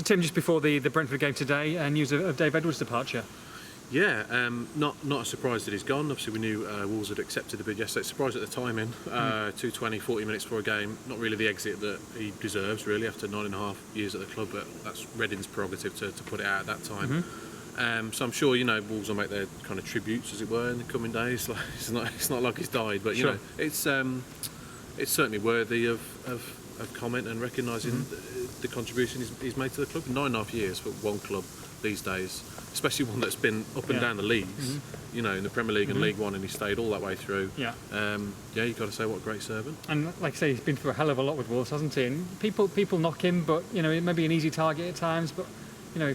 Tim, just before the Brentford game today, news of Dave Edwards' departure. Yeah, not a surprise that he's gone. Obviously, we knew Wolves had accepted the bid yesterday. Surprised at the timing. 2:20, 40 minutes for a game. Not really the exit that he deserves, really, after 9.5 years at the club. But that's Reading's prerogative to put it out at that time. So I'm sure Wolves will make their kind of tributes, as it were, in the coming days. Like, it's not like he's died, but you know, it's certainly worthy of comment and recognising the contribution he's made to the club. 9.5 years for one club these days, especially one that's been up and down the leagues, in the Premier League and League One, and he stayed all that way through. You've got to say, what a great servant. And like I say, he's been through a hell of a lot with Wolves, hasn't he? And people knock him, but it may be an easy target at times, but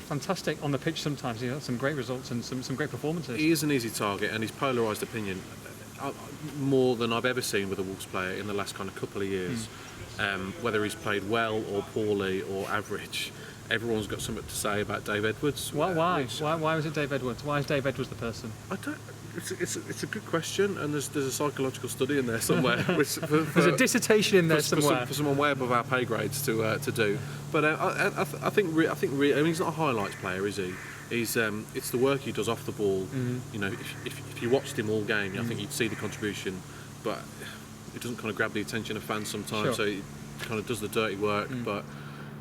fantastic on the pitch sometimes. He has some great results and some great performances. He is an easy target, and his polarised opinion, more than I've ever seen with a Wolves player in the last kind of couple of years. Whether he's played well or poorly or average, everyone's got something to say about Dave Edwards. Why was it Dave Edwards? Why is Dave Edwards the person? I don't. It's a good question, and there's a psychological study in there somewhere. There's a dissertation in there somewhere for someone way above our pay grades to do. But I think he's not a highlights player, is he? He's it's the work he does off the ball. If you watched him all game, I think you'd see the contribution, but it doesn't kind of grab the attention of fans sometimes. So he kind of does the dirty work. But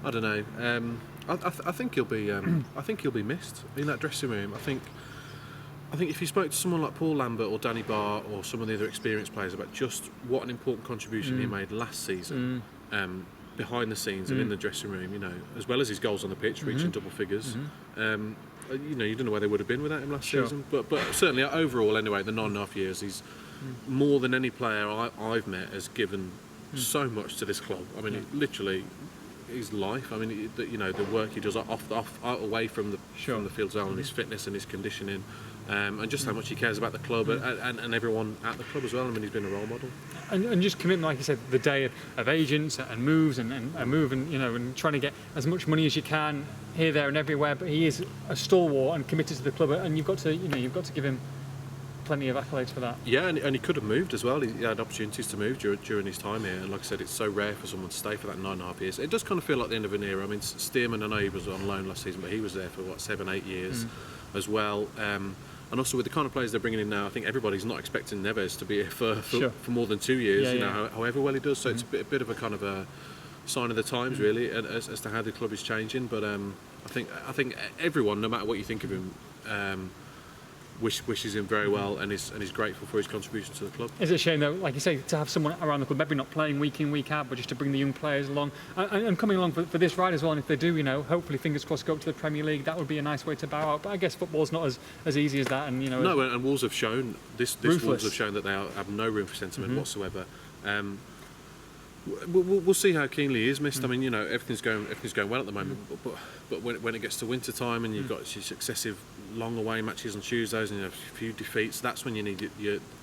I don't know. I think he'll be. I think he'll be missed in that dressing room. I think if you spoke to someone like Paul Lambert or Danny Barr or some of the other experienced players about just what an important contribution he made last season, behind the scenes and in the dressing room, as well as his goals on the pitch, reaching double figures, you don't know where they would have been without him last season. But certainly overall, anyway, the 9.5 years, he's more than any player I've met has given so much to this club. I mean, literally his life. I mean, the work he does away from the field zone, and his fitness and his conditioning, and just how much he cares about the club and everyone at the club as well. I mean, he's been a role model. And just commitment, like you said, the day of agents and moves and trying to get as much money as you can here, there, and everywhere. But he is a stalwart and committed to the club, and you've got to give him plenty of accolades for that. Yeah, and he could have moved as well. He had opportunities to move during his time here, and like I said, it's so rare for someone to stay for that 9.5 years. It does kind of feel like the end of an era. I mean, Stearman, I know he was on loan last season, but he was there for 7-8 years as well. And also with the kind of players they're bringing in now, I think everybody's not expecting Neves to be here for more than 2 years. However well he does. So it's a bit of a kind of a sign of the times, really, as to how the club is changing. But I think everyone, no matter what you think of him, wishes him very well and is grateful for his contribution to the club. It's a shame though, like you say, to have someone around the club, maybe not playing week in, week out, but just to bring the young players along and coming along for this ride as well. And if they do, hopefully, fingers crossed, go up to the Premier League, that would be a nice way to bow out. But I guess football's not as easy as that. And no, and Wolves have shown this Wolves have shown that they have no room for sentiment whatsoever. We'll see how keenly he is missed. I mean, everything's going well at the moment, but when it gets to winter time and you've got successive long away matches on Tuesdays and a few defeats, that's when you need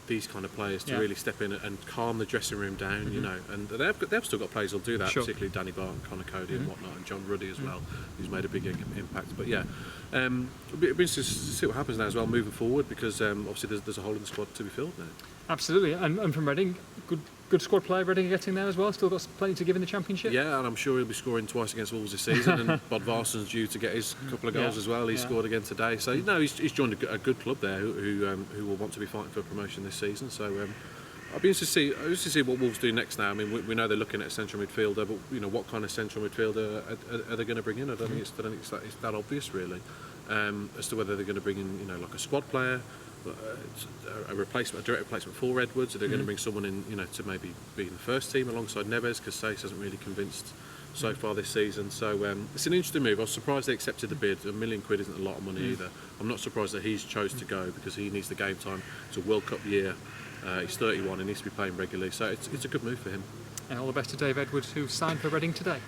these kind of players to really step in and calm the dressing room down. And they've still got players who'll do that, particularly Danny Barr and Connor Cody and whatnot, and John Ruddy as well, who's made a big impact. But it'll be interesting to see what happens now as well moving forward, because obviously there's a hole in the squad to be filled now. Absolutely, and from Reading, good squad player Reading getting there as well. Still got plenty to give in the Championship. Yeah, and I'm sure he'll be scoring twice against Wolves this season. And Bodvarsson's due to get his couple of goals as well. He scored again today. So he's joined a good club there who will want to be fighting for promotion this season. So I'll be interested to see what Wolves do next now. I mean, we know they're looking at a central midfielder, but what kind of central midfielder are they going to bring in? I don't think it's that obvious really, as to whether they're going to bring in like a squad player, a direct replacement for Edwards. Are they going to bring someone in, to maybe be in the first team alongside Neves, because Sace hasn't really convinced so far this season. So it's an interesting move. I was surprised they accepted the bid. £1 million isn't a lot of money either. I'm not surprised that he's chose to go, because he needs the game time. It's a World Cup year. He's 31 and needs to be playing regularly. So it's a good move for him. And all the best to Dave Edwards, who signed for Reading today.